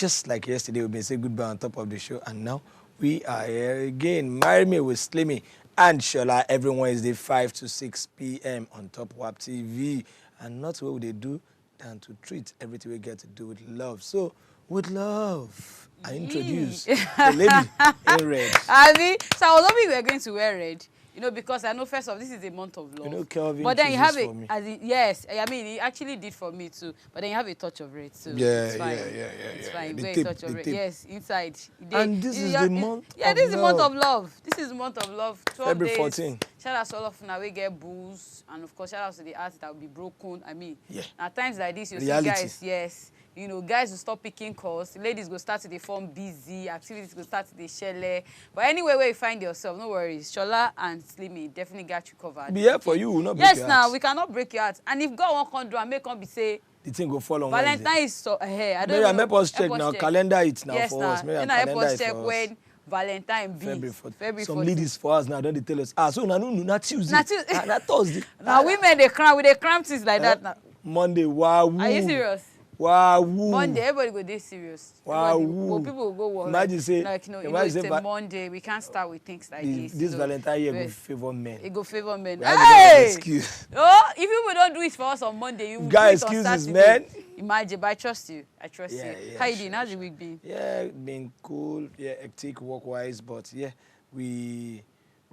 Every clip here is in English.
just like yesterday, we've been saying goodbye on top of the show, and now we are here again. Marry Me with Slimmytee and Shola every Wednesday, 5 to 6 p.m. on Top WAP TV. And not what they do than to treat everything we get to do with love. So, with love, I introduce the lady in red. Abi, so I was hoping we were going to wear red. You know, because I know first off, this is a month of love. You know, Kelvin, but then you have for me. Yes, I mean, he actually did for me too. But then you have a touch of red too. Yeah, it's fine. It's fine. The Wear tip, a touch of red. tip. Yes, inside. And this is the month. Yeah, this is the month of love. This is the month of love. 12 February days. 14. Shout out to all of now we get booze, and of course shout out to the hearts that will be broken. I mean, yeah. At times like this, you see Reality. guys, yes. You know, guys will stop picking calls. Ladies go start to the form busy. Activities go start to the shelle. But anyway, where you find yourself, no worries. Shola and Slimmytee definitely got you covered. Be here for you, will not break yes, your now heart. we cannot break your heart. And if God won't come do and make come be say, the thing go fall on Valentine Wednesday. is so ahead. I don't Maybe know. I make us check now. Calendar it now for us. Maybe calendar it check for us. when Valentine be. February Some ladies for us now don't they tell us. So not Tuesday. Not Thursday. Now women they cram with they cram things like that now. Monday, wow. Are you serious? Wow. Monday, everybody go this serious. Wow. Well, people will go work. Imagine say, like, you know it's a Monday. We can't start with things like this. This Valentine year go favor men. It go favor men. Hey! Oh, if people don't do it for us on Monday, you got excuses, man. Imagine, but I trust you. I trust you. Yeah, How you doing? How's the week been? Yeah, been cool. Yeah, hectic work-wise, but yeah, we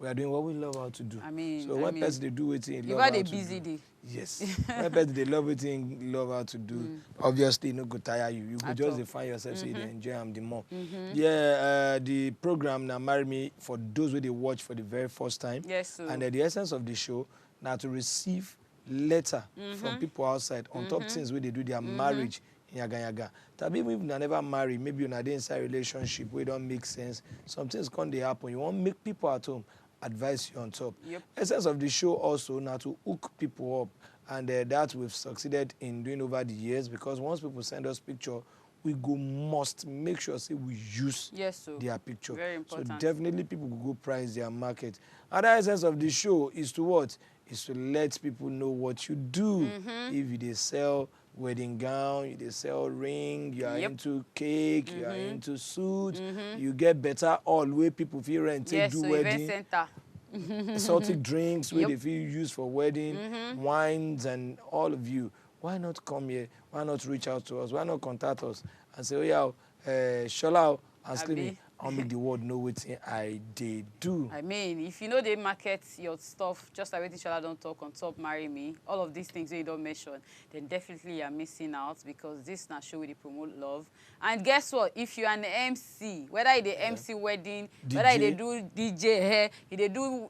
are doing what we love how to do. I mean, so when person they do it, you've had a busy day. Yes. When person they love it, love how to do. Obviously, no go tire you. You could just find yourself so you enjoy them the more. Yeah, the program now Marry Me for those who they watch for the very first time. Yes. So. And the essence of the show now to receive letter from people outside on top things where they do their marriage. Yaga. Tabi if you never marry, maybe you're not inside relationship where it don't make sense. Some things can't happen. You want to make people at home advise you on top. Yep. Essence of the show also now to hook people up, and that we've succeeded in doing over the years because once people send us picture, we must make sure say we use their picture. Very important. So definitely people will go price their market. Other essence of the show is to what? Is to let people know what you do. If they sell wedding gown, they sell ring, you are into cake, you are into suit, you get better all way people feel rent take do wedding. Event center. Exotic drinks where they feel used for wedding, wines, and all of you. Why not come here? Why not reach out to us? Why not contact us and say, oh yeah, Shola and Slimmytee, I'll make the world know what I did do. I mean, if you know they market your stuff, just like what Shola don't talk on top, Marry Me, all of these things that you don't mention, then definitely you're missing out because this is not show where they promote love. And guess what? If you're an MC, whether they MC wedding, DJ. whether they do DJ hair, if they do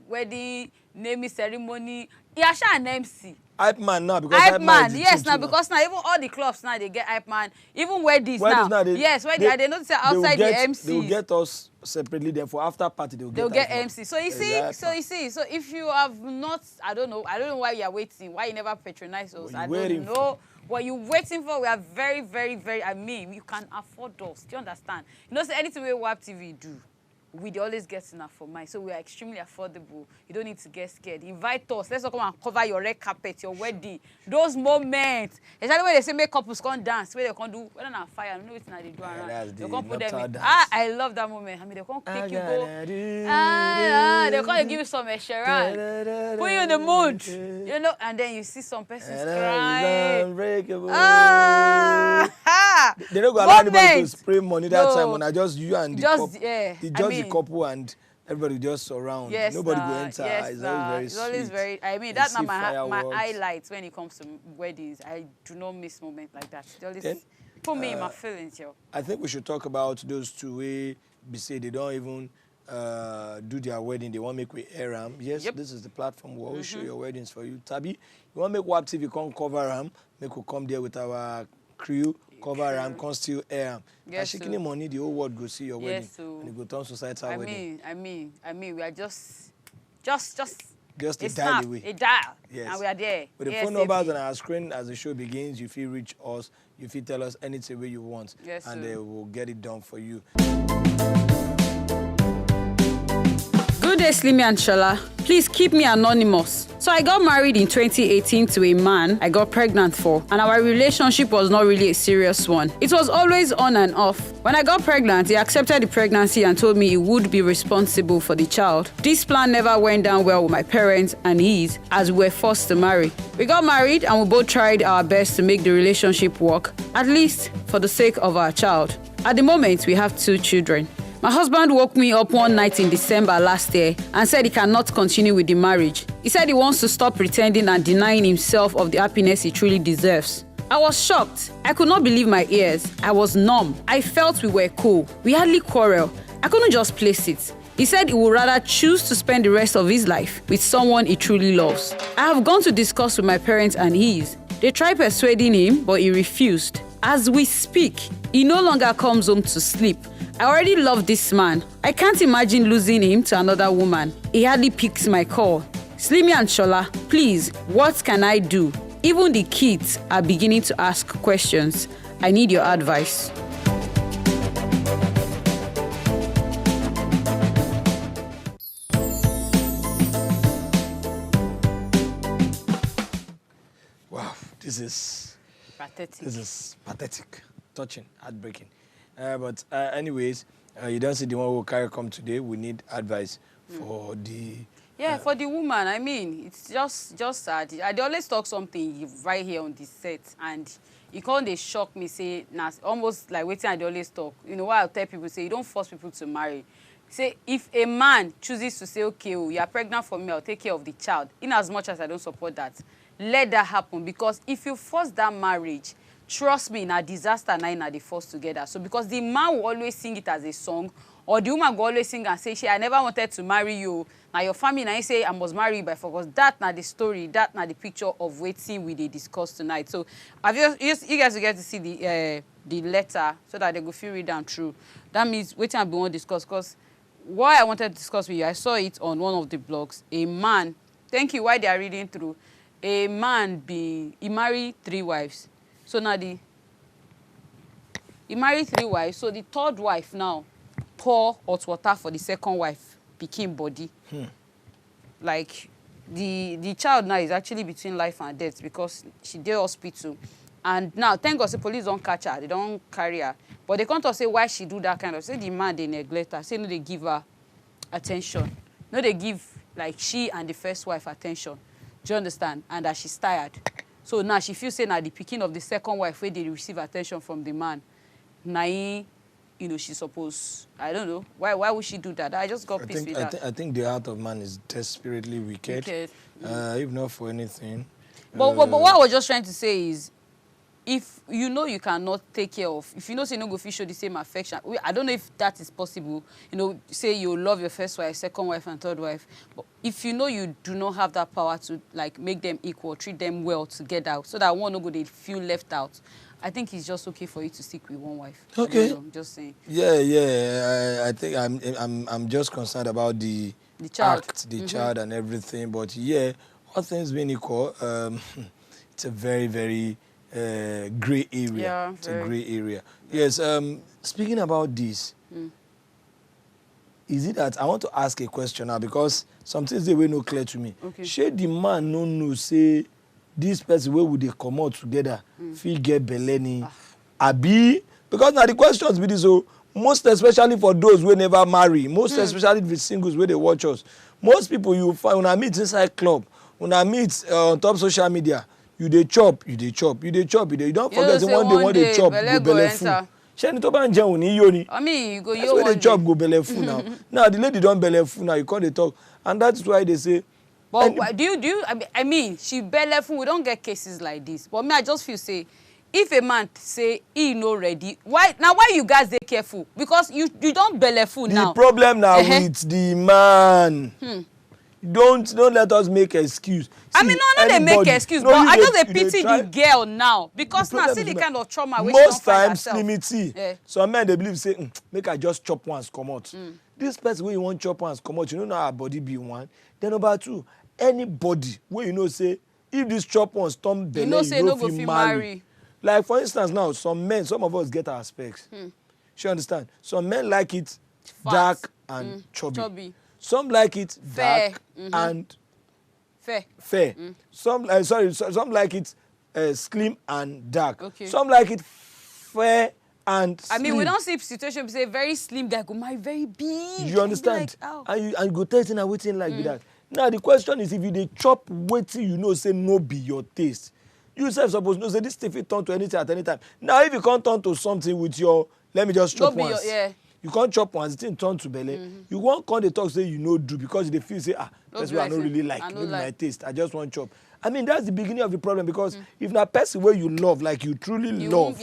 wedding, naming ceremony, you're an MC. Hype man now because hype man, yes, now now. because now even all the clubs now they get hype man, even weddings now. Yes, they know outside the MC. They will get us separately. Then for after party they'll get MC. So you see, so if you have not, I don't know why you are waiting, why you never patronize us. I don't know what you're waiting for. We are very, very, very. I mean, you can afford us. Do you understand? You know, say anything we WAP TV do, we always get enough for mine. So we are extremely affordable. You don't need to get scared. Invite us. Let's come and cover your red carpet, your wedding. Those moments. Especially when they say make couples come dance, where they can do, whether on fire, I don't know what they do around. They can't put them in. I love that moment. I mean, they can't pick you go. They can't give you some assurance. Put you in the mood. You know, and then you see some persons crying. They don't go allow anybody to spray money that time when I just you and the couple. The couple and everybody just surround. Yes, nobody go enter. Yes, it's always very sweet. I mean, that's not my highlights when it comes to weddings. I do not miss moments like that. They always put me in my feelings, yo. I think we should talk about those two way be say they don't even do their wedding. They want to make we air them. Yes, this is the platform. We always show your weddings for you. Tabi, you want to make WAP TV come cover them, make we come there with our crew. Cover and can still air. Yes, shaking money, the whole world go see your wedding. And it go turn societal wedding. I mean, we are just a dial away. A dial. Yes. And we are there. With the phone numbers on our screen as the show begins, you feel reach us, you feel tell us anything way you want. Yes, and we'll get it done for you. Good day, Slimmy and Shola. Please keep me anonymous. So I got married in 2018 to a man I got pregnant for, and our relationship was not really a serious one. It was always on and off. When I got pregnant, he accepted the pregnancy and told me he would be responsible for the child. This plan never went down well with my parents and his, as we were forced to marry. We got married and we both tried our best to make the relationship work, at least for the sake of our child. At the moment, we have 2 children. My husband woke me up one night in December last year and said he cannot continue with the marriage. He said he wants to stop pretending and denying himself of the happiness he truly deserves. I was shocked. I could not believe my ears. I was numb. I felt we were cool. We hardly quarreled. I couldn't just place it. He said he would rather choose to spend the rest of his life with someone he truly loves. I have gone to discuss with my parents and his. They tried persuading him, but he refused. As we speak, he no longer comes home to sleep. I already love this man. I can't imagine losing him to another woman. He hardly picks my call. Slimmy and Shola, please, what can I do? Even the kids are beginning to ask questions. I need your advice. Wow, this is pathetic, touching, heartbreaking. But anyways, you don't see the one who carry come today. We need advice for the... Yeah, for the woman. I mean, it's just sad. I always talk something right here on this set, and you can't they shock me, say, nah, almost like waiting I always talk. You know what I'll tell people, say, you don't force people to marry. Say, if a man chooses to say, okay, oh, you're pregnant for me, I'll take care of the child, in as much as I don't support that, let that happen. Because if you force that marriage, trust me, in a disaster, now they force together. So because the man will always sing it as a song, or the woman will always sing and say, I never wanted to marry you. Now your family now you say I must marry you by force. That now the story, that now the picture of waiting we they discuss tonight. So have you guys will get to see the letter so that they go feel read down through. That means waiting and be one discuss. Because why I wanted to discuss with you, I saw it on one of the blogs. A man, thank you, why they are reading through. A man he married 3 wives. So now he married 3 wives. So the 3rd wife now pour hot water for the 2nd wife, became body. Like the child now is actually between life and death because she did hospital. And now, thank God, the police don't catch her, they don't carry her. But they can't say why she do that kind of. Say the man they neglect her, say no they give her attention. No they give like she and the 1st wife attention. Do you understand? And that she's tired. So now she feels saying at the picking of the 2nd wife where they receive attention from the man. Now, you know, she's supposed, I don't know, why would she do that? I just got pissed with that. I think the heart of man is desperately wicked. If not for anything. But what I was just trying to say is, if you know you cannot take care of, if you know say no go show the same affection, I don't know if that is possible. You know, say you love your 1st wife, 2nd wife, and 3rd wife. But if you know you do not have that power to like make them equal, treat them well together, so that one no go they feel left out, I think it's just okay for you to stick with 1 wife. Okay. I'm just saying. Yeah. I think I'm just concerned about the child, child and everything. But yeah, all things being equal, it's a very, very gray area. Yeah, it's a gray area. Yes. Speaking about this, is it that I want to ask a question now because some things they were no clear to me. Okay. Should the man no say this person where would they come out together, feel get beleni, abi? Because now the questions be this, so most especially for those who never marry, most especially the singles where they watch us. Most people you find when I meet inside club, when I meet on top social media, you dey chop. You don't forget one day chop go belle full. Shey to ban jẹun ni yo ni. I mean, you go yo one day. Chop go belle full now. Now the lady don't belle full now, you call the talk. And that's why they say. But do you I mean, she belle full, we don't get cases like this. But me, I just feel say, if a man say he no ready, why you guys dey careful? Because you don't belle full now. The problem now with the man. Don't let us make excuse. I mean, no, they make excuse, but I just pity the girl now because now see the kind of trauma which most times Slimmytee. Some men they believe say, make I just chop once come out. This person where you want chop once come out, you know how our body be one. Then number 2, anybody where you know say if this chop once turn belly, you know say no go fit marry. Like for instance now, some of us get our specs. You understand? Some men like it dark and chubby. Some like it dark and fair. Some some like it slim and dark. Okay. Some like it fair and slim. I mean, we don't see situation say very slim guy go marry very big. You understand? Like, oh. And you go testing and waiting like that. Now the question is, if you dey chop waiting, you know say no be your taste. You self suppose know say this thing fit turn to anything at any time. Now if you can't turn to something with your, let me just chop once. You can't chop once, the thing turn to belle. You won't come dey talk say you no do because they feel say that's what I don't really like. Maybe my taste. I just want chop. I mean that's the beginning of the problem because if na person where you love, like you truly love.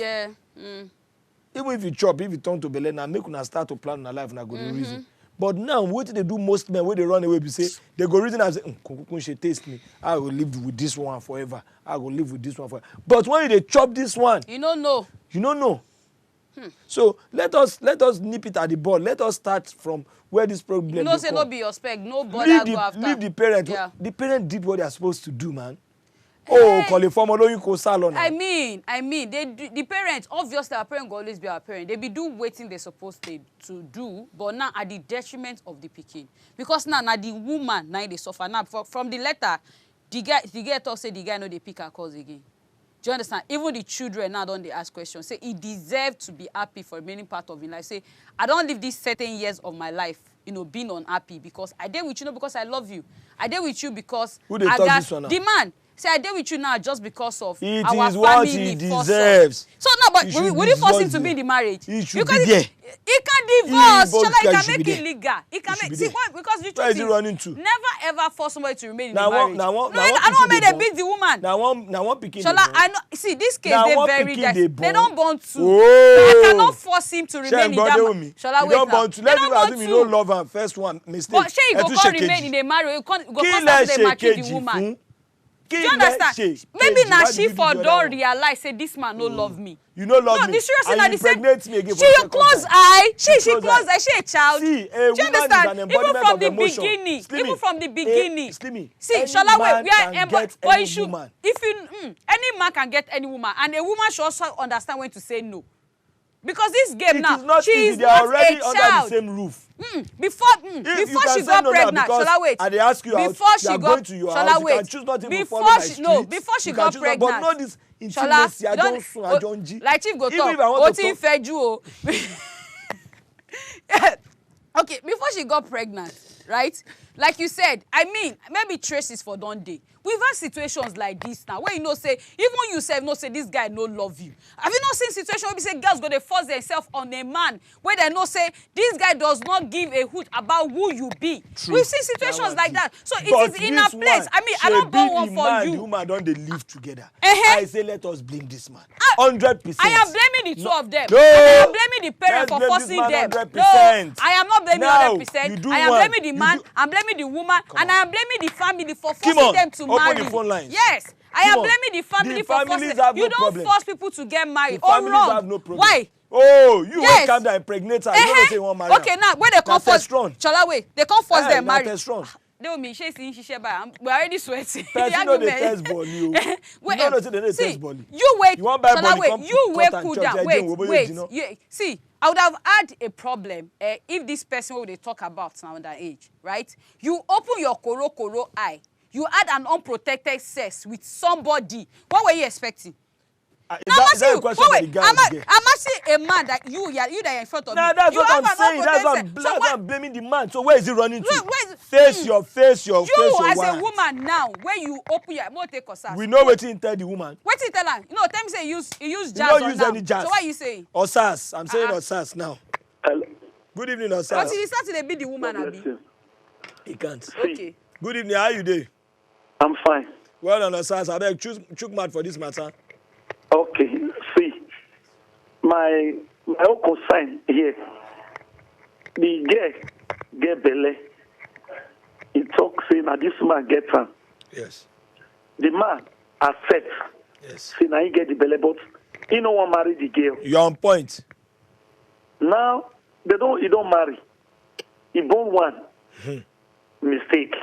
Even if you chop, if you turn to belle, now make una start to plan una life, na go the reason. But now, what they do most men when they run away, they say they go reason and say, she taste me. I will live with this one forever. I will live with this one forever. But when they chop this one, you don't know. You don't know. So let us nip it at the bud. Let us start from where this problem. You know, say no be your spec. No bother go after. Leave the parent. Yeah. The parent did what they are supposed to do, man. Oh, call it form you go salon. I mean, they do, the parents, obviously our parent will always be our parent. They be do waiting they're supposed to do, but now at the detriment of the pikin. Because now the woman now they suffer. Now from the letter, the guy talk say the guy know they pick her cause again. Do you understand? Even the children now don't they ask questions. Say he deserves to be happy for the remaining part of his life. Say I don't live these certain years of my life, being unhappy because I did with you, not because I love you. I did with you because who they I got this one now? The man. Say I did with you now just because of it our is family. What he deserves. So no, but will you force him to be in the marriage? He should be there. He can divorce. He can make it legal. He can make. See why? Because the truth is, running to? Never ever force somebody to remain in the marriage. I don't make them beat the woman. Now one picking. Shola, I know. See this case they very dirty. They don't want to. Oh. I cannot force him to remain in that marriage. Shola, wait now. They don't want to. You don't love her. First one mistake. But she go come remain in the marriage. You go come start to match the woman. Do you understand? Maybe now she for don't realize say this man no love me. You no love me. No, the seriously now the same. Me again she a close eye. She close eye. She a child. See, do you understand? Even from the beginning. Even from the beginning. Slimmy. See, Shola, we are but if you any man can get any woman, and a woman should also understand when to say no. Because this game now, she is not a child. Under the same roof. Before she got pregnant, Shola, wait. And they ask you before out, she you are got, going to your house, you can choose not even follow my street. No, before she got pregnant. But not this intimacy, Shola, like Chief go talk, Oti Feju. Okay, before she got pregnant, right? Like you said, I mean, maybe traces for don't day. We've had situations like this now where you know say even you say no say this guy no love you. Have you not seen situations where we say girls go they force themselves on a man where they know say this guy does not give a hoot about who you be. True. We've seen situations like that. So it is in a place. I mean, I don't born one for you. The woman don't they live together. I say let us blame this man. 100%. I am blaming the two of them. No. I am blaming the parent for forcing them. 100%. No, I am not blaming 100%. I am blaming the man. I'm blaming the woman, and I am blaming the family for forcing them to marry. Open the phone lines. Yes, I am blaming the family for forcing them. You don't force people to get married. Oh, wrong. No problem. Why? Oh, you will come down and impregnate her. You don't say one marry. Okay, now when they come force, Shola, wait, they come force them marry. They will mean she we're already sweating. Person know the test ball you. Wait, you don't know the test ball. You wait. You want buy Shola, ball, wait. You wait, cool down. Wait. See, I would have had a problem if this person who they talk about now that age, right? You open your koro eye. You had an unprotected sex with somebody. What were you expecting? Is that a question for the guy? I'm asking a man that you that are in front of me. That's what I'm saying. That's what I'm blaming the man. So where is he running to? Face your You as wife. a woman now, when you open your mouth, take us. We know what he tell the woman. What he tell her? Tell me say he use jazz. You don't use any jazz. So what you saying? Osas. I'm saying Osas now. Hello. Good evening, Osas. But he started to be the woman, Abi. He can't. Okay. Good evening. How you doing? I'm fine. Well done, Osas. I beg chook mad for this matter. Okay, see, my own concern here, the girl get belle. He talk saying that this man get her. Yes. The man accept. Yes. See now he get the belle, but he no want marry the girl. You're on point. Now he don't marry. He born one mistake.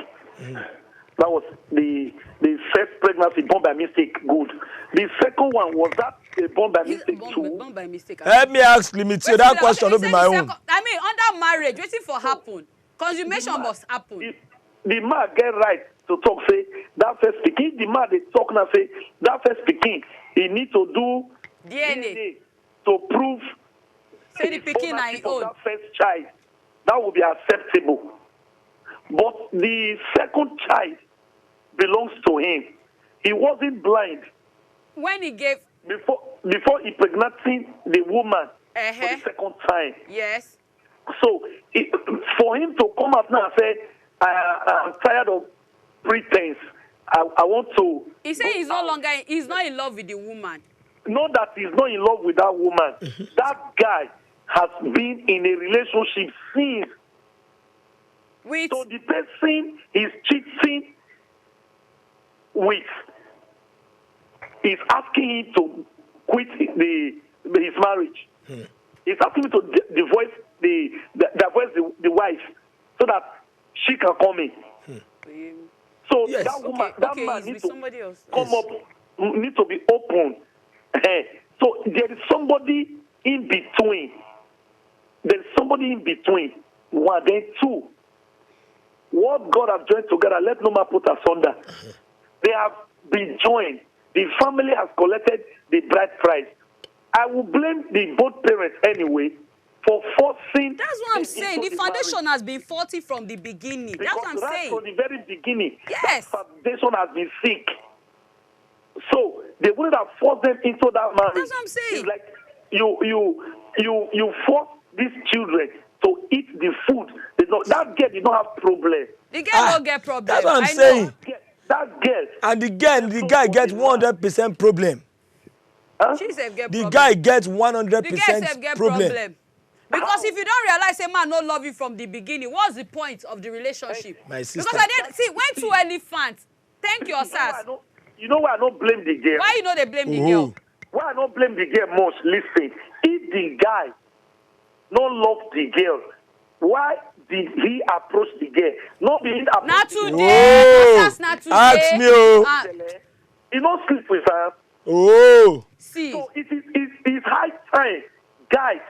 That was the first pregnancy born by mistake. Good. The second one was that born by mistake too. Born by mistake. Let me ask Slimmytee. That question will be my own. I mean, under marriage, waiting for happen. Consummation must happen. The man get right to talk, say, that first speaking. The man they talk now, say, that first speaking, he need to do DNA to prove say the pikin na his own. That first child, that would be acceptable. But the second child belongs to him. He wasn't blind. When he gave... Before he impregnating the woman for the second time. Yes. So, for him to come out now and say, I'm tired of pretense. I want to... He said he's not in love with the woman. Not that he's not in love with that woman. That guy has been in a relationship since. So the person he's cheating with is asking him to quit his marriage. He's asking him to divorce the wife so that she can come in. So that woman, that man needs to come up, needs to be open. So there is somebody in between. There's somebody in between. One, then two. What God has joined together, let no man put asunder. They have been joined. The family has collected the bride price. I will blame the both parents anyway for forcing. That's what I'm saying. The foundation has been faulty from the beginning. That's what I'm saying. From the very beginning. Yes. That foundation has been sick. So they wouldn't have forced them into that marriage. That's what I'm saying. It's like you force these children to eat the food. That girl did not have problem. The girl don't get problem. That's what I'm saying. That girl. And the guy gets 100% problem. Huh? The guy gets 100% problem. Because if you don't realize a man not love you from the beginning, what's the point of the relationship? My sister. Because when two elephants, thank your sass. You know why I don't blame the girl? Why you know they blame the girl? Why I don't blame the girl most? Listen, if the guy don't love the girl, why did he approach the girl? Not being approached. Not today. Not today. Ask me. He don't sleep with her. Oh. See. So it's high time, guys,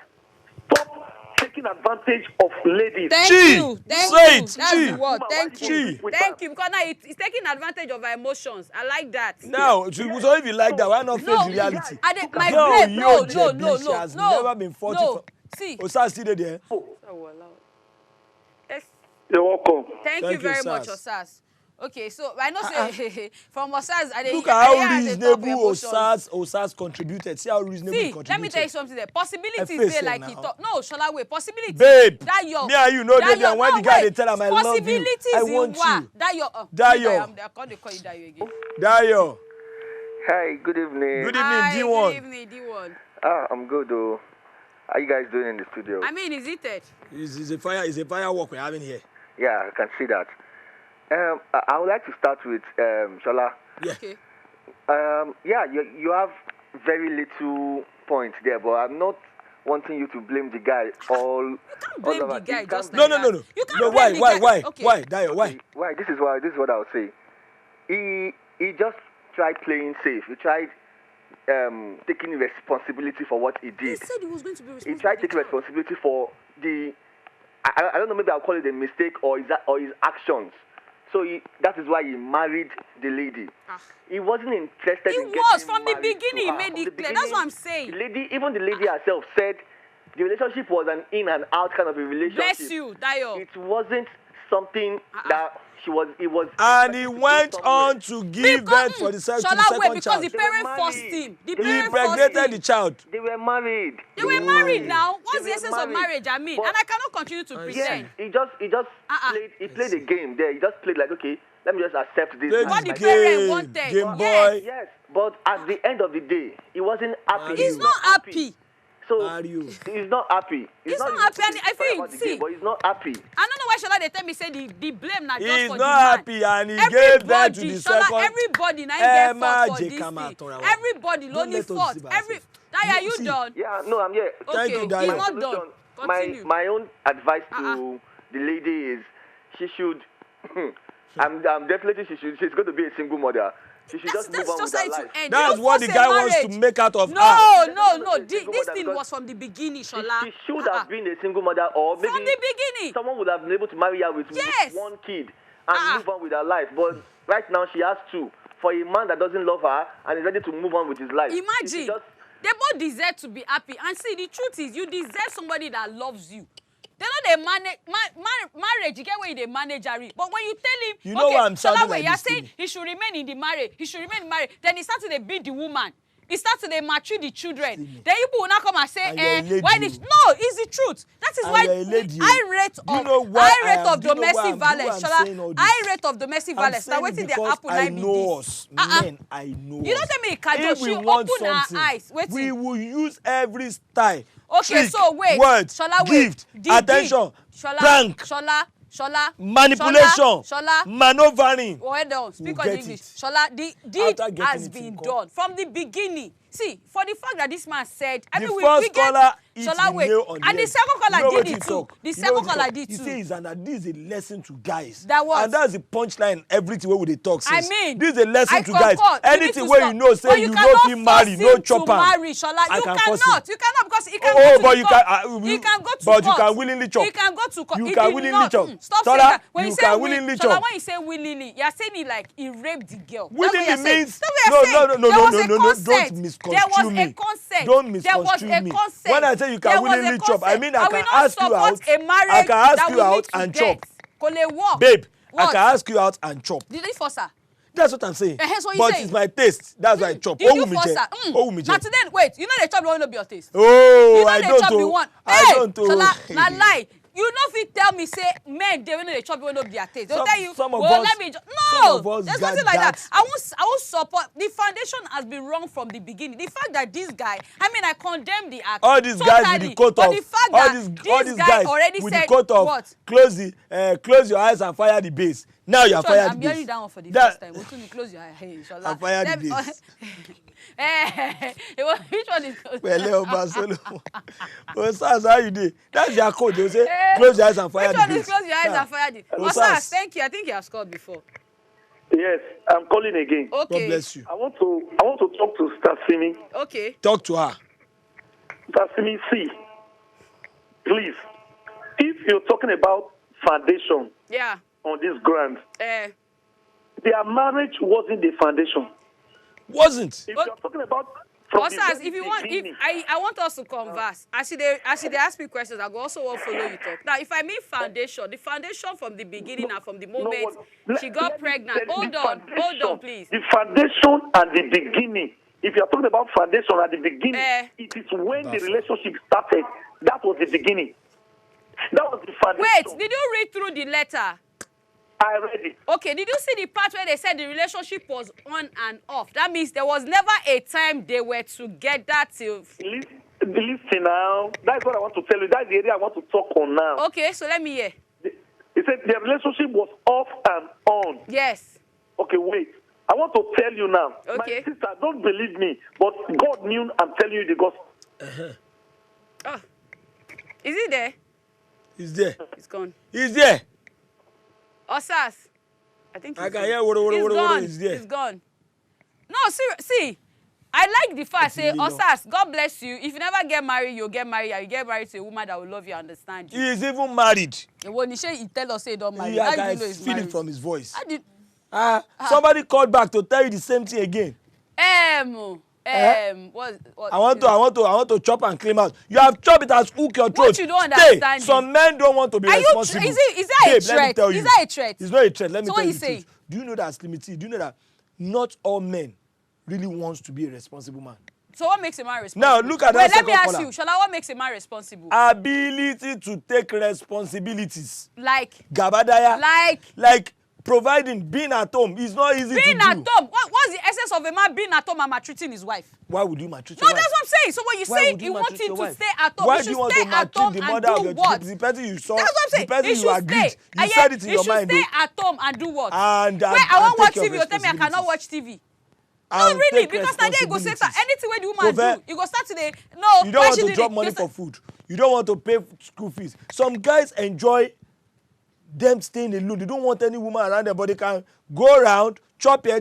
stop taking advantage of ladies. Thank you. That's the word. Thank you. Thank you. Because now it's taking advantage of our emotions. I like that. Now, so if you like that, why not face reality? My no. She has never been 40. No. See. Osas still there. Yes. You're welcome. Thank you very much, Osas. Okay, so I know say from Osas, look at how reasonable Osas contributed. See how reasonable he contributed. Let me tell you something there. Possibilities there like he thought. No, Shola, wait. Possibilities. Babe, that your, me and you know that and when the guy they tell him I love you, I want you. Dayo. I can't call you Dayo again. Dayo. Hi, good evening. Good evening, D1. Good evening, D1. I'm good though. How are you guys doing in the studio? I mean, is it? It's a firework we're having here. Yeah, I can see that. I would like to start with Shola. Yeah. Okay. You have very little points there, but I'm not wanting you to blame the guy all. You can't blame the guy just No. like that. You can't blame the guy. Why? Okay. Why, Dayo? Why? Why? This is what I would say. He just tried playing safe. He tried taking responsibility for what he did. He said he was going to be responsible. He tried taking responsibility for the. I don't know. Maybe I'll call it a mistake or his actions. So that is why he married the lady. He wasn't interested in getting married. He was from the beginning. He made it clear. That's what I'm saying. Even the lady herself said the relationship was an in and out kind of a relationship. Bless you, Dayo. It wasn't something that it was. And he went on to give birth for the second child. Because the parent forced him. He impregnated the child. They were married. They were married now. What's the essence of marriage? I mean, and I cannot continue to pretend. He just played a game there. He just played like, okay, let me just accept this. What the parent wanted. Game boy. Yes, but at the end of the day, he wasn't happy. He's not happy. So he's not happy. He's not happy. And I feel, but he's not happy. I don't know why Shola they tell me say the blame not just he's for the man. He's not happy and he gave birth to the second. Everybody now get fault for this thing. Everybody only fault. Daya, you done? Yeah, no, I'm here. Thank you, Daya. He's not done. Continue. My own advice to the lady is she should. I'm definitely she's going to be a single mother. she should just move on with her life. That's what the guy wants to make out of her. No. This thing was from the beginning, Shola. She should have been a single mother, or maybe from the beginning. Someone would have been able to marry her with one kid and move on with her life. But right now she has two. For a man that doesn't love her and is ready to move on with his life. Imagine. They both deserve to be happy. And see, the truth is, you deserve somebody that loves you. They know they manage marriage. You get where they manage her. But when you tell him, you know what I'm sounding like, you're saying he should remain in the marriage. He should remain married. Then he starts to beat the woman. He starts to mature the children. Then people will not come and say, why this? No, it's the truth. That is why high rate of domestic violence. High rate of domestic violence. Now waiting the apple I know us. Men, I know. You don't tell me, Kajo, she open her eyes. We will use every style. Okay, trick, so wait. Words, gift, attention, prank. Shola, manipulation, Shola, maneuvering. Hold on, speak on English. Shola, the deed has been done from the beginning. See, for the fact that this man said, I mean, we get Shola, wait, and the second caller did it too. The second caller did too. He says that this is a lesson to guys. That was, and that's the punchline. Everything where they talk. I mean, this is a lesson to guys. Anything where you know, say you don't feel married, no chopper. Marry, Shola, you cannot because he can go to but he can go to but you can willingly chop. He can go to court. You can willingly chop. Stop saying that. When you say willingly chop. When you say willingly, you're saying it like he raped the girl. Willingly means no. Don't misconstrue me. Don't misconstrue me. When I say you can willingly chop, I mean I can ask you out. I can ask you out and chop. Babe, I can ask you out and chop. Did you force her? That's what I'm saying. But it's my taste. That's why I chop. Did you force her? Now today, wait. You know the chop the one not be your taste. Oh, I don't know. I don't know. Now lie. You know if you tell me say men they know they chop you not be your taste. They'll tell you. Let me. No, there's nothing like that. I won't support. The foundation has been wrong from the beginning. The fact that this guy, I mean, I condemn the act. All these guys with the coat off. The fact that this guy already with said the coat off. What? Close your eyes and fire the base. Now you are fired. I'm hearing that one for the first time. We'll close your eyes. And fire the base. Which one is close? Osas, how you do? That's your code. They say close your eyes and fire the base. Which one is close your eyes and fire the base? Osas, thank you. I think you have scored before. Yes, I'm calling again. Okay. God bless you. I want to talk to Stasimi. Okay. Talk to her. Stasimi, see, please, if you're talking about foundation on this ground, their marriage wasn't the foundation. Wasn't. If you're talking about Osas, if you want, I want us to converse. As they ask me questions, I go also want to follow you talk. Now, if I mean foundation, the foundation from the beginning and from the moment she got pregnant. Hold on, please. The foundation at the beginning. If you're talking about foundation at the beginning, it is when the relationship started. That was the beginning. That was the foundation. Wait, did you read through the letter? I read it. Okay, did you see the part where they said the relationship was on and off? That means there was never a time they were together till... Listen now. That's what I want to tell you. That's the area I want to talk on now. Okay, so let me hear. He said the relationship was off and on. Yes. Okay, wait. I want to tell you now. Okay. My sister, don't believe me, but God knew I'm telling you the gospel. Oh. Is he there? He's there. He's gone. He's there. Osas, I think I can hear what is there. He's gone. No, see, I like the fact say, Osas, God bless you. If you never get married, you'll get married. And you get married to a woman that will love you and understand you. He is even married. When he tell us say he don't marry, yeah, how guys, do you know he's feel married? it from his voice. Somebody called back to tell you the same thing again. What? I want to chop and claim out. You have chopped it as hook your throat. What you don't understand? Some men don't want to be responsible. Is that a threat? Is that a threat? It's not a threat. Let me tell you the truth. Do you know that, Slimmytee? Do you know that not all men really wants to be a responsible man? So what makes a man responsible? Now look at that. Let me ask you, Shola, what makes a man responsible? Ability to take responsibilities. Like Gabadaya. Like providing, being at home is not easy to do. Being at home? What's the essence of a man being at home and maltreating his wife? Why would you maltreat your wife? No, that's what I'm saying. So when you say you want him to stay at home, why do you want to maltreat the mother of your child? The person you saw, that's what I'm saying. The person you agreed. You said it in your mind. You should stay at home and do what? And I won't watch TV. You tell me I cannot watch TV. No, really, because now you go say anything where the woman do, you go start today. No, you don't want to drop money for food. You don't want to pay school fees. Some guys enjoy them staying alone. They don't want any woman around them, but they can go around, chop here.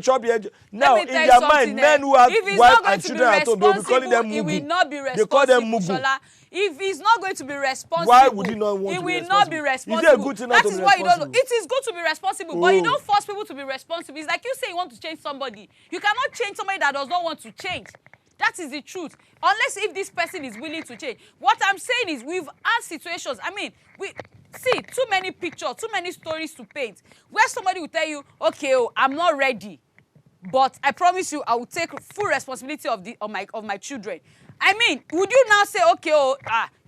Now, in their mind, men who have wife and children at home, they'll be calling them Mugu. He will not be responsible. They call them Mugu. Shola. If he's not going to be responsible, why would he not want he to be will not be responsible. Is it a good thing not to be responsible? That is why you don't know. It is good to be responsible, but you don't force people to be responsible. It's like you say you want to change somebody. You cannot change somebody that does not want to change. That is the truth. Unless if this person is willing to change. What I'm saying is we've had situations. I mean, we see too many pictures, too many stories to paint. Where somebody will tell you, okay, I'm not ready, but I promise you I will take full responsibility of my children. I mean, would you now say, okay,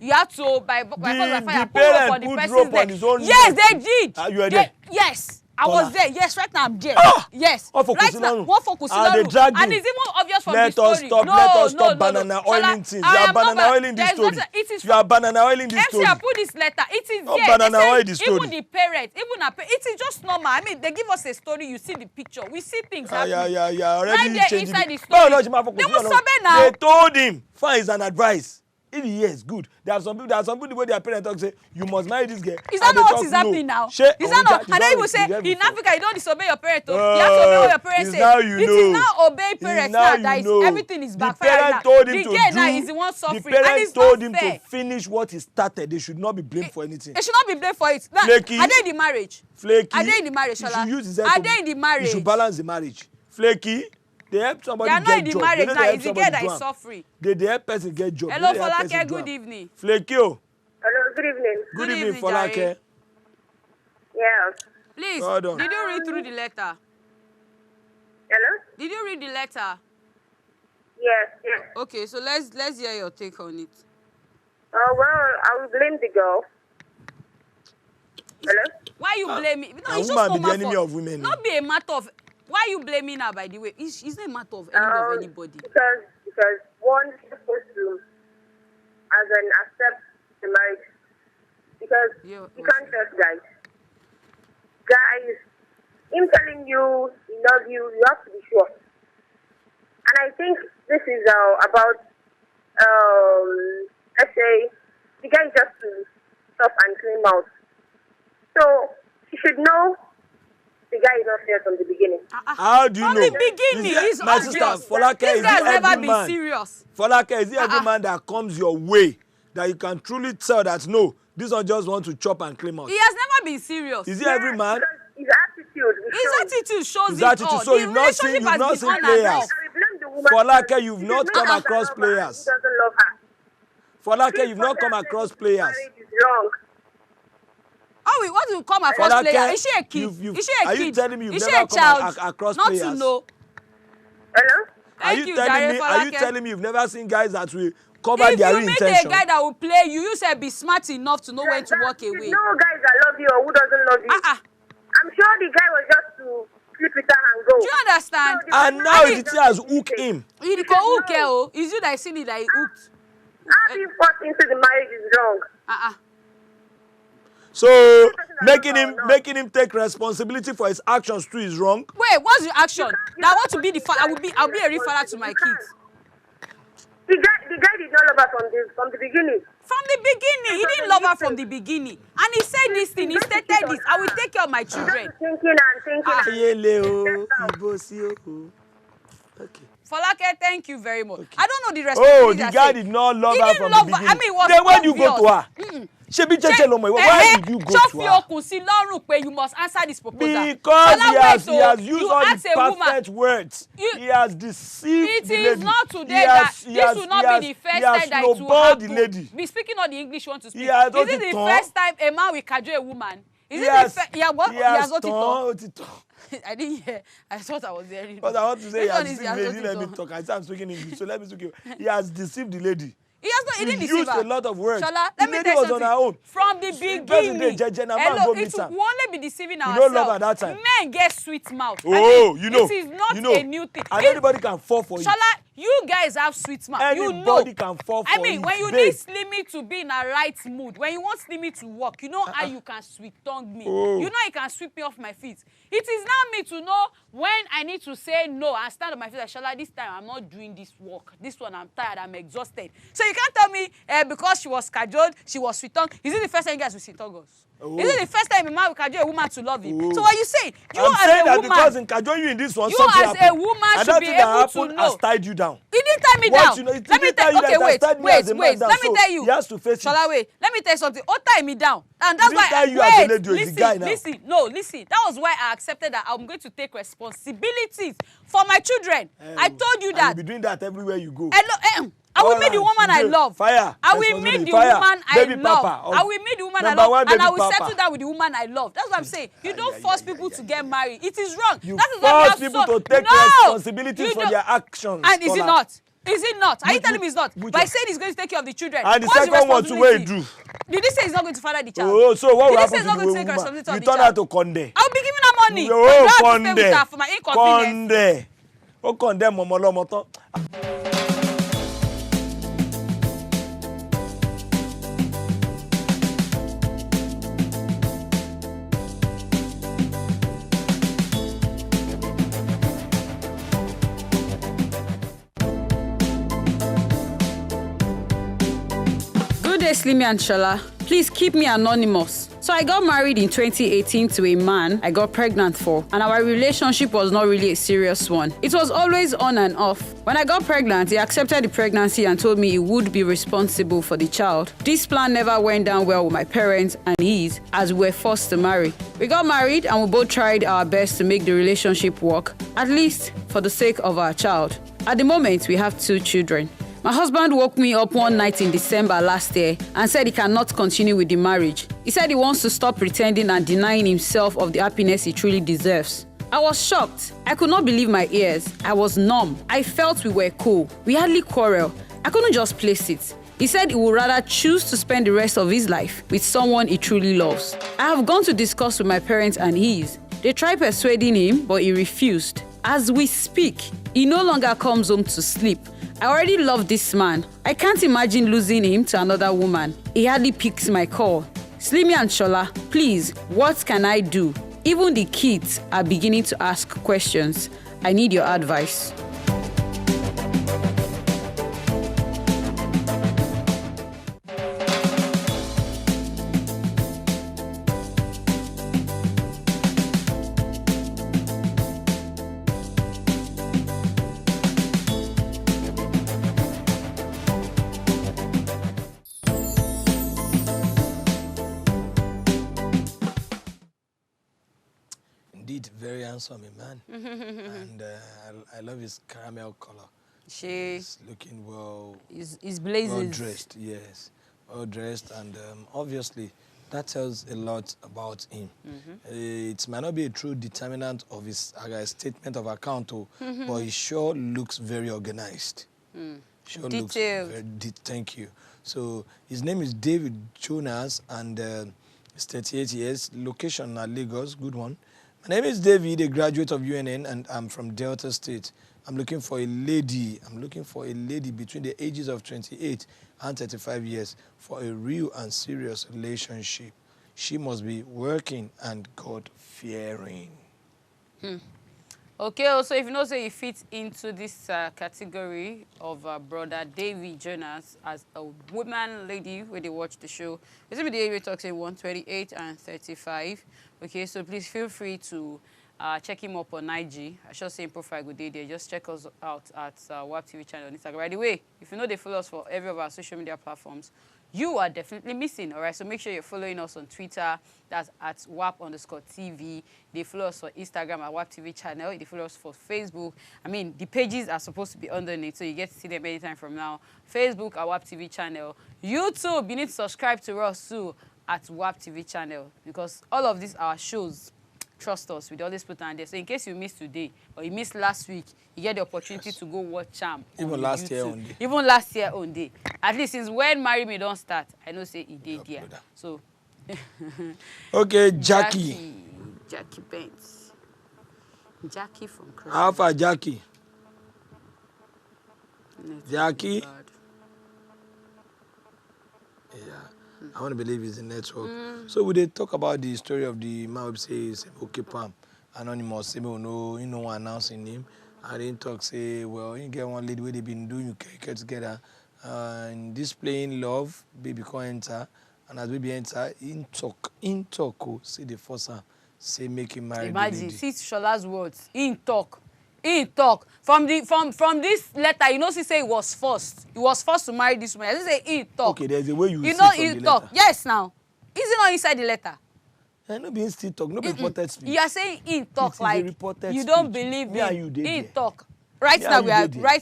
you have to by the fire parent put rope on the person's neck? Yes, they did. You are there? Yes. I was there. Yes, right now I'm there. Yes. Right now, what focus on? And it's even obvious from the story. Let us stop banana oiling things. You are banana oiling this story. You are banana oiling this story. I put this letter. It is there. Banana oil this story. Even the parents, it is just normal. I mean, they give us a story. You see the picture. We see things happening. Yeah. Already right there inside the story. They will sabe now. They told him, fine, is an advice. If yes, good. There are some people where their parents talk say, you must marry this girl. Is that not what is happening now? Is that not? And then you will say, in Africa, you don't disobey your parents. You have to obey what your parents say. It is now obey parents now that everything is backfiring now. The girl now is the one suffering. The parents told him to finish what he started. They should not be blamed for anything. They should not be blamed for it. Now, are they in the marriage? Flaky. Are they in the marriage, Shola? Are they in the marriage? You should balance the marriage. Flaky. They help somebody get job. They are not in the marriage now. It's the girl that is suffering. They help person get job. Hello, Folake. Good evening. Flakio. Hello, good evening. Good evening, Folake. Yes. Please, did you read through the letter? Hello? Did you read the letter? Yes. Okay, so let's hear your take on it. Well, I will blame the girl. Hello? Why you blame me? No, it's just woman be the enemy of women. Not be a matter of. Why are you blaming her, by the way? It's not a matter of enemy of anybody. Because one is supposed to, accept the marriage. Because you can't trust guys. Guys, him telling you he loves you, you have to be sure. And I think this is about, let's say, the guy just to stop and clean mouth. So, she should know the guy is not fair from the beginning. How do you know? From the beginning, he's my sister, Folake, this guy has never been serious. Folake, is it every man that comes your way that you can truly tell that no, this one just want to chop and clean out? He has never been serious. Is it every man? His attitude shows his attitude. So you've not seen players. Folake, you've not come across players. He doesn't love her. Folake, you've not come across players. Marriage is wrong. Oh, we want to come across player. Is she a kid? Is she a kid? Are you telling me you've never come child? Across not players? Not to know. Hello? Are you telling me you've never seen guys that will cover their intention? If you meet a guy that will play you say be smart enough to know when to walk away. You know guys that love you or who doesn't love you. I'm sure the guy was just to sleep with her and go. Do you understand? And now it has hooked him. He go hook. Is you that seen it that he hooked? Having forced into the marriage is wrong. So making him take responsibility for his actions too is wrong. Wait, what's the action? Now I want to be the father. I'll be a real father to my kids. The guy did not love her from the beginning. From the beginning, he didn't love her from the beginning, and he said this thing. He stated this. I will take care of my children. Okay. Folake, thank you very much. Okay. I don't know the responsibility. Oh, the guy did not love her from the beginning. I mean, it was then when you go to her? Why did you go to her? You must answer this proposal. Because he has used all the perfect words. He has deceived the lady. It is not today this will not be the first time that it will happen. Be speaking all the English you want to speak. Is it the first time a man will cajole a woman? Is it the first? Yeah, what? He has not it. I didn't hear. I thought I was hearing. But I want to say he has deceived the lady. Let me talk. I said I'm speaking English, so let me speak. He has deceived the lady. He didn't deceive her. Used a lot of words. Shola, let me tell you something. On her own. From the beginning, hello, it will only be deceiving ourselves. You don't love her that time. Men get sweet mouth. Oh, you know. It is not a new thing. And anybody can fall for it. Shola, you guys have sweet mouth. Anybody can fall for it. I mean, when you need Slimmy to be in a right mood, when you want Slimmy to walk, you know how you can sweet tongue me. You know you can sweep me off my feet. It is now me to know when I need to say no and stand on my feet. Shola, this time I'm not doing this work. This one I'm tired. I'm exhausted. So you can't tell me because she was cajoled, she was sweet-tongued. Is it the first time you guys will sweet-tongue us? Oh. Is it the first time a man will cajole a woman to love him? Oh. So what you say? I'm saying that because in cajole you in this one, you as a woman should be able to know. Has tied you down. He didn't tie me down. You know, let me tell you. Okay, wait. Let me tell you. He has to face Shola, wait. Let me tell you something. Oh, tie me down. And that's why listen. That was why I accepted that I'm going to take responsibilities for my children. I told you that. You'll be doing that everywhere you go. I will meet the woman I love. Fire. I will meet the woman I love. I will meet the woman I love, and I will settle down with the woman I love. That's what I'm saying. You don't force people to get married. It is wrong. You force people to take responsibilities for their actions. And is it not? Is it not? Are you telling me it's not? By saying he's going to take care of the children. And the second one to where he do. Did he say he's not going to father the child? Oh, so what will happen to the woman? You turn out to Conde. I'll be giving her money. Oh, Conde. For my inconvenience. Conde. Oh, Conde, Momolomoto. Slimmy and Shola, please keep me anonymous. So I got married in 2018 to a man I got pregnant for, and our relationship was not really a serious one. It was always on and off. When I got pregnant, he accepted the pregnancy and told me he would be responsible for the child. This plan never went down well with my parents and his, as we were forced to marry. We got married and we both tried our best to make the relationship work, at least for the sake of our child. At the moment, we have 2 children. My husband woke me up one night in December last year and said he cannot continue with the marriage. He said he wants to stop pretending and denying himself of the happiness he truly deserves. I was shocked. I could not believe my ears. I was numb. I felt we were cool. We hardly quarreled. I couldn't just place it. He said he would rather choose to spend the rest of his life with someone he truly loves. I have gone to discuss with my parents and his. They tried persuading him, but he refused. As we speak, he no longer comes home to sleep. I already love this man. I can't imagine losing him to another woman. He hardly picks my call. Slimmy and Shola, please, what can I do? Even the kids are beginning to ask questions. I need your advice. Very handsome, man. And I love his caramel color. He's looking He's blazing. Well dressed, yes. Well dressed, and obviously that tells a lot about him. It might not be a true determinant of his statement of account, but he sure looks very organized. Sure looks very thank you. So his name is David Jonas, and he's 38 years. Location at Lagos, good one. My name is David, a graduate of UNN, and I'm from Delta State. I'm looking for a lady. Between the ages of 28 and 35 years for a real and serious relationship. She must be working and God-fearing. Okay, so if you know, so you fit into this category of brother David Jonas as a woman, lady, when they watch the show. It's going to be the area talks in 128 and 35. Okay, so please feel free to check him up on IG. I should say in profile good day there. Just check us out at WAP TV channel on Instagram. By the way, if you know they follow us for every of our social media platforms, you are definitely missing, all right? So make sure you're following us on Twitter. That's at WAP_TV. They follow us for Instagram at WAP TV channel. They follow us for Facebook. I mean, the pages are supposed to be underneath, so you get to see them anytime from now. Facebook at WAP TV channel. YouTube, you need to subscribe to us too at WAP TV channel, because all of these are shows. Trust us, we always put on there. So in case you missed today or you missed last week, you get the opportunity to go watch them. Even last year on day. Even last year on day. At least since when Marry Me don't start, I know say it did there. So okay, Jackie Benz. Jackie from Cross. How far, Jackie? Jackie? Yeah. I want to believe it's the network. So we did talk about the story of the man who says, okay, Pam, anonymous, you know announcing him. I didn't talk, say, well, you get one lady where they've been doing you get together, And displaying love, baby can enter. And as baby enter, in talk, oh, see the first time, say make him marry. Imagine, see Shola's words. In talk. From this letter, you know, she say it was forced. He was forced to marry this woman. I say in talk. Okay, there's a way you see know from in the talk. letter. Yes, now. Is it not inside the letter? No be still talk, no be reported speech. You are saying in talk like you don't believe me and you in talk. Right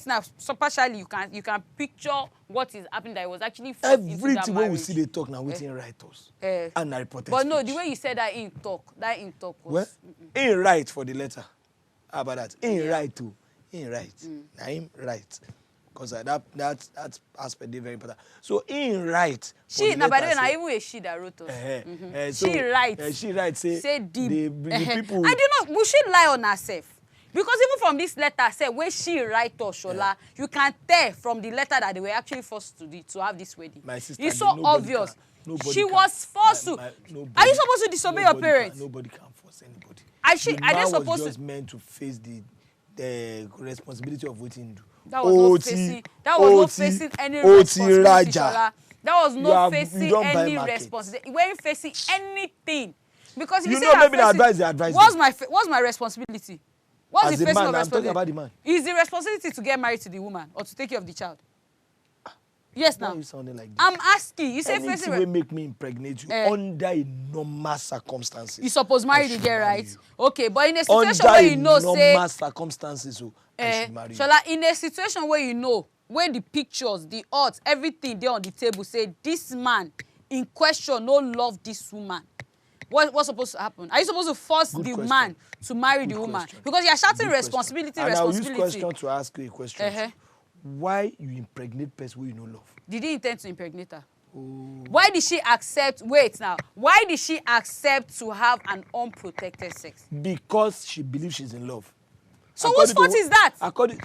now, so partially you can picture what is happening that it was actually forced into that marriage. Everything when we see they talk now, waiting write us. And I reported but speech. no, the way you said that in talk was in write for the letter. How about that? In write too. In write. Now in write. Because that aspect is very important. So in write. She now by the way, now even a she that wrote us. So, she writes. She writes say the people. I do not. Will she lie on herself? Because even from this letter, say when she write or Shola, you can tell from the letter that they were actually forced to have this wedding. My sister, it's so obvious. She was forced to. Are you supposed to disobey your parents? Nobody can force anybody. Are they supposed was just meant to face the responsibility of waiting do. That was not facing any responsibility, Shola. That was not facing any responsibility. You weren't facing anything. Because if you say maybe the advice. What's my responsibility? What's as the a man, of I'm talking about the man. Is the responsibility to get married to the woman or to take care of the child? Yes, now. Why are you sounding like this? I'm asking. You say anything will make me impregnate you under a normal circumstances. You suppose marry the girl, right? Okay, but in a situation where you know, say normal circumstances, I should marry you. Shola, in a situation where you know, where the pictures, the odds, everything there on the table say this man in question no love this woman. What's supposed to happen? Are you supposed to force man to marry the woman? Because you are shouting responsibility. And I'll use question to ask you a question. Why you impregnate person who you no love? Did he intend to impregnate her? Why did she accept? Wait now. Why did she accept to have an unprotected sex? Because she believes she's in love. So whose fault is that?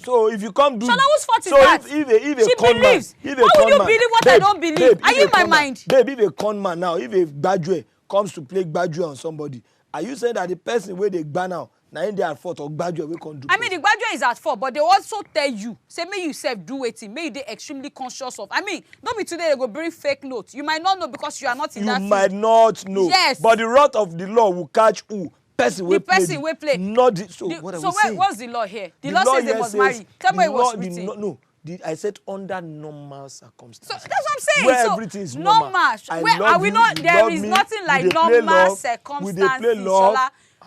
So if you come do. Shola, whose fault is that? So if she believes. Why would you believe what I don't believe? Are you in my mind? Babe, if a con man now, if a graduate comes to play graduate on somebody, are you saying that the person where they ban now in they are fault or graduate we can't do? I mean the graduate is at fault, but they also tell you, say may you self do it, may they extremely conscious of. I mean, don't be today they go bring fake notes. You might not know because you are not in that field. You might not know. Yes. But the wrath of the law will catch who? Person will play. Not the, so what are we saying? What's the law here? The law says they must marry. Tell me it was written. No. I said under normal circumstances. So that's what I'm saying. Where everything is normal. Where are we not? There is nothing like normal circumstances.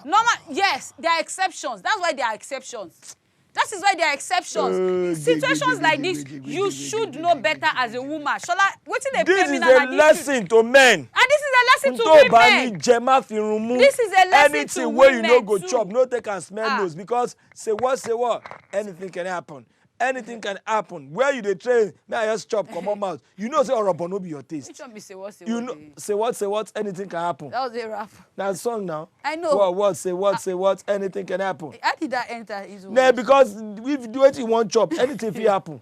Normal, yes, there are exceptions. That's why there are exceptions. That is why there are exceptions. Situations like this, you should know better as a woman. Shola, what's the this is a lesson to men. And this is a lesson to women. This is a lesson anything to where women you no go too. chop, no take and smell nose because say what, anything can happen. Anything can happen. Where you dey train, may I just chop, come on mouth. You know say Orobo no be your taste. Which one be say what? You know, say what, anything can happen. That was a rap. That's song now. I know. What, say what, anything can happen. How did that enter his voice? Nah, because if you do it in one chop, anything fit happen.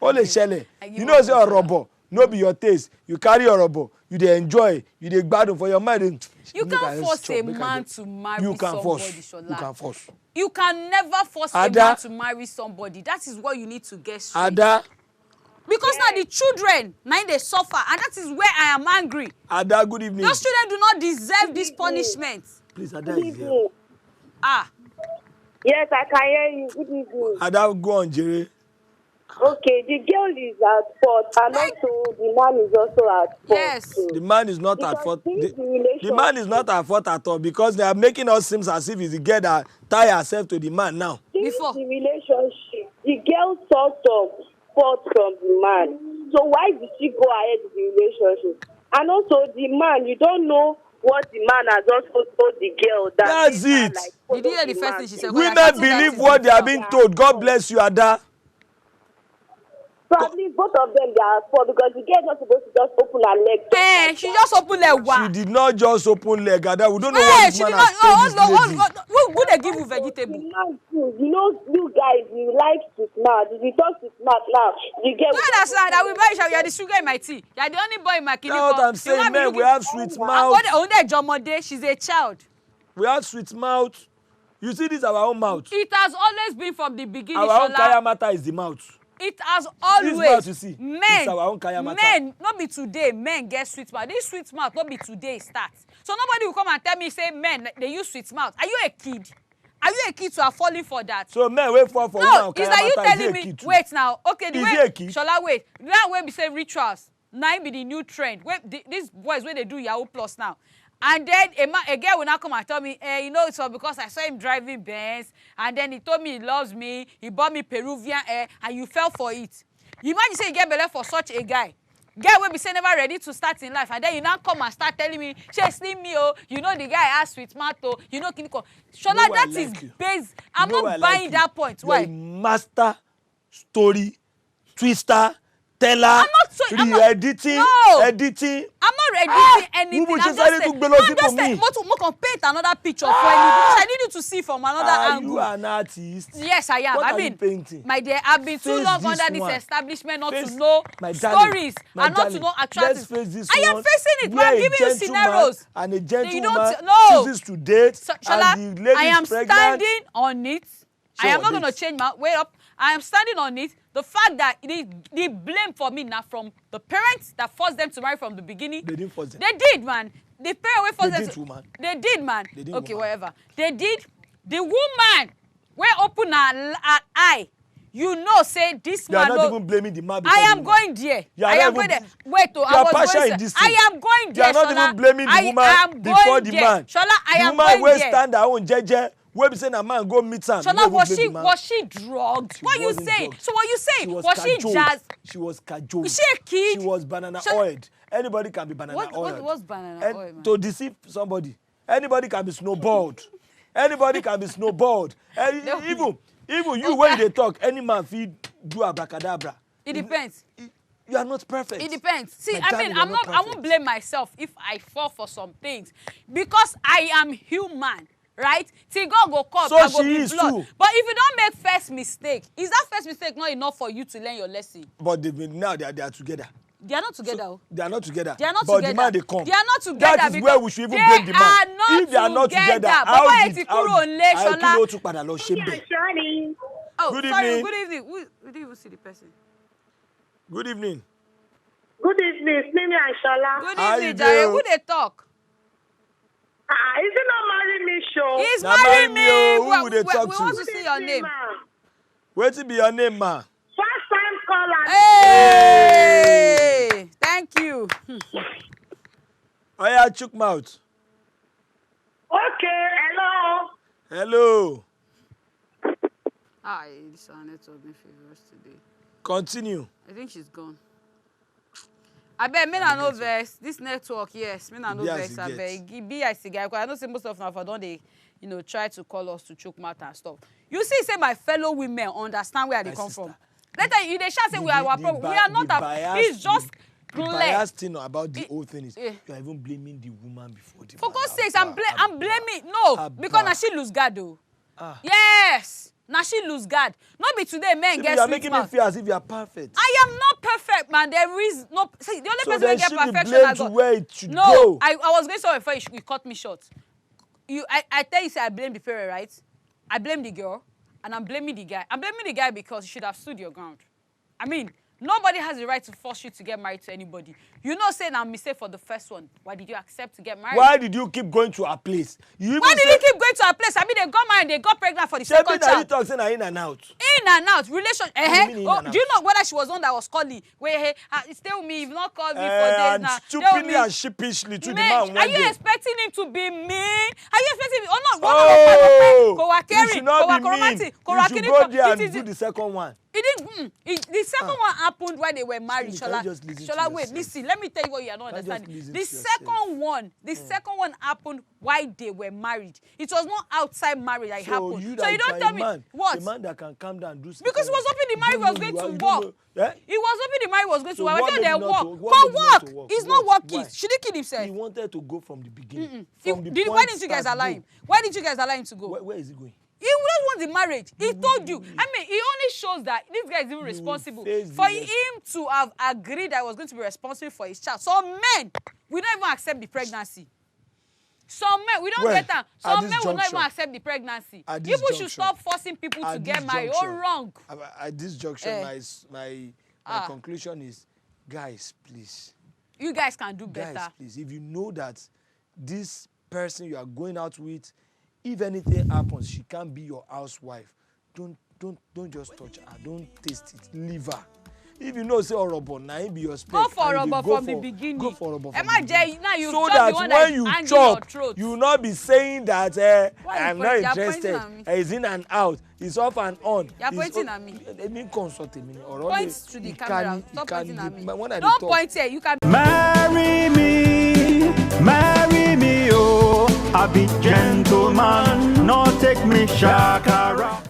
Only shele. You know say Orobo no be your taste. You carry Orobo, you dey enjoy, you dey gbadun for your mind. You can't force a man to marry somebody, Shola. You can force. You can never force a man to marry somebody. That is what you need to get straight. Because now the children, now they suffer, and that is where I am angry. Ada, good evening. Those children do not deserve this punishment. Please, Ada is here. Yes, I can hear you. Good evening. Ada, go on, Jerry. Okay, the girl is at fault, and also the man is also at fault. Yes. Too. The man is not at fault. The man is not at fault at all because they are making us seem as if it's the girl that tie herself to the man now. Before the relationship, the girl saw some fault from the man. So why did she go ahead with the relationship? And also the man, you don't know what the man has also told the girl. That's it. Did you hear the first thing she said? Women believe what they are being told. God bless you, Ada. Probably both of them they are for because the girl is not supposed to just open her leg. She just opened leg one. She did not just open leg, Ada. We don't know what this man has told this lady. Who they give you vegetable? You know, you guys, you like to smart. You talk to smart now. You get. You understand that we buy you are the sugar in my tea. You are the only boy in my clinic. That's what I'm saying, man. We have sweet mouth. She's a child. We have sweet mouth. You see, this is our own mouth. It has always been from the beginning. Our own kaya matter is the mouth. it has always. This mouth you see. Men, not be today. Men get sweet mouth. This sweet mouth not be today start. So nobody will come and tell me say men they use sweet mouth. Are you a kid? Are you a kid to have fallen for that? So men wait for no, is that you telling me? Wait now. Okay, the is way he a kid? Shola wait. That way we say rituals. Now be the new trend. These boys when they do Yahoo Plus now. And then a girl will now come and tell me, you know, it's all because I saw him driving Benz, and then he told me he loves me, he bought me Peruvian air, and you fell for it. You imagine say you get belay for such a guy. Girl will be say never ready to start in life, and then you now come and start telling me, she slim me, oh, you know the guy has sweet mouth, oh, you know Kiniko. Shola, that is base. I'm not buying that point. Why? Master story twister. Teller, I'm not editing. No. Editing. I'm not editing anything. I'm just saying, more paint another picture for me because I need you to see from another angle. You an artist? Yes, I am. What are you painting? My dear, I've been too long under this establishment not to know stories and not to know actualities. I am facing it, but I'm giving you scenarios. And a gentleman chooses to date, Shola, and the lady I am is pregnant. standing on it. I am not going to change my way up. I am standing on it. The fact that the blame for me now from the parents that forced them to marry from the beginning. They didn't force them. They did, man. The parents forced them. Woman. They did, man. They did, okay, woman. whatever. They did. The woman where open her eye. You know, say this man. You are not even blaming the man. I am going there. I am going there. Wait, oh, I was going there. I am going there. You are not even blaming the woman before the man. Shola, I am going there. The woman will stand her own jeje. Where be saying a man go meet her. Shola, was she drugged? What you saying? So what you saying? Was she jazzed? She was cajoled. Is she a kid? She was banana oiled. Anybody can be banana oiled. What's banana oil, man? To deceive somebody. Anybody can be snowballed. Anybody can be snowballed. Even you when they talk, any man feed do abracadabra. It depends. You are not perfect. It depends. See, I won't blame myself if I fall for some things because I am human. Right? Till God go come, so I go be blood. Too. But if you don't make first mistake, is that first mistake not enough for you to learn your lesson? But now they are together. They are not together. So, they are not together. They are not but together. the man they come. They are not together. That is where we should even blame the man. If they are not together, how did Oh, good sorry, evening. good evening. We didn't even see the person. Good evening. Good evening, Slimmytee and Shola. Good evening, Jare. Who they talk? Is it not marrying me show? He's marrying me. Who would they talk we to? want to see your name. Wait to be your name, ma. First time caller. Hey! Thank you. Oh yeah, chook mouth. Okay, hello. Hello. This one network me favors today. Continue. I think she's gone. I bet me no vex. This network, yes, me no vex. I bet be I guy. I know say most of them for don't they, try to call us to choke mouth and stuff. You see, say my fellow women understand where they come from. Later, you they shall say we are our problem. We are not a. It's just clear. The biased thing about the whole thing is you are even blaming the woman before the. For God's sakes, I'm blaming. No, because now she lose guard though. Yes. Now she lose guard. Not be today men get sweet mouth. You are making me feel as if you are perfect. I am not perfect, man. There is no. See, the only person who get perfection I got. Where it should go. I was going somewhere before you cut me short. I tell you, say I blame the parent, right? I blame the girl, and I'm blaming the guy. I'm blaming the guy because you should have stood your ground. I mean, nobody has the right to force you to get married to anybody. You know, saying I'm mistake for the first one. Why did you accept to get married? Why did you keep going to her place? Why did you keep going to her place? I mean, they got married, they got pregnant for the second child. You talk saying in and out. In and out, relation. Do you know whether she was one that was calling? Wait, stay with me. You've not called me for days now. Stupidly and sheepishly to the man. Are you expecting him to be mean? Are you expecting him? You should not be mean. You should go there and do the second one. It didn't. The second one happened while they were married. Shola, wait, listen. Let me tell you what you are not understanding. The second one happened while they were married. It was not outside marriage that it happened. So you don't tell me what. A man that can calm down and do something. Because he was hoping the marriage was going to work. He was hoping the marriage was going to work. I tell them work. For work. It's not working. Should he kill himself? He wanted to go from the beginning. Why didn't you guys allow him? Why didn't you guys allow him to go? Where is he going? He wouldn't want the marriage. He told you. I mean, he only shows that this guy is even responsible. For him to have agreed that he was going to be responsible for his child. So men, we don't even accept the pregnancy. Some men, we don't get that. Some men will not even accept the pregnancy. People should stop forcing people to get married. Oh, wrong. At this junction, my conclusion is, guys, please. You guys can do better. Guys, please. If you know that this person you are going out with, if anything happens, she can't be your housewife. Don't just touch her. Don't taste it. Leave her. If you know say Orobo, now be your spec. Go for Orobo from the beginning. Go for Orobo. Now you so that when you chop, you will not be saying that I'm not interested. It's in and out. It's off and on. You're pointing at me. Let me consult a minute. Point to the camera. Stop pointing at me. Don't point here. You can marry me, oh, I be gentleman, not take me shakara.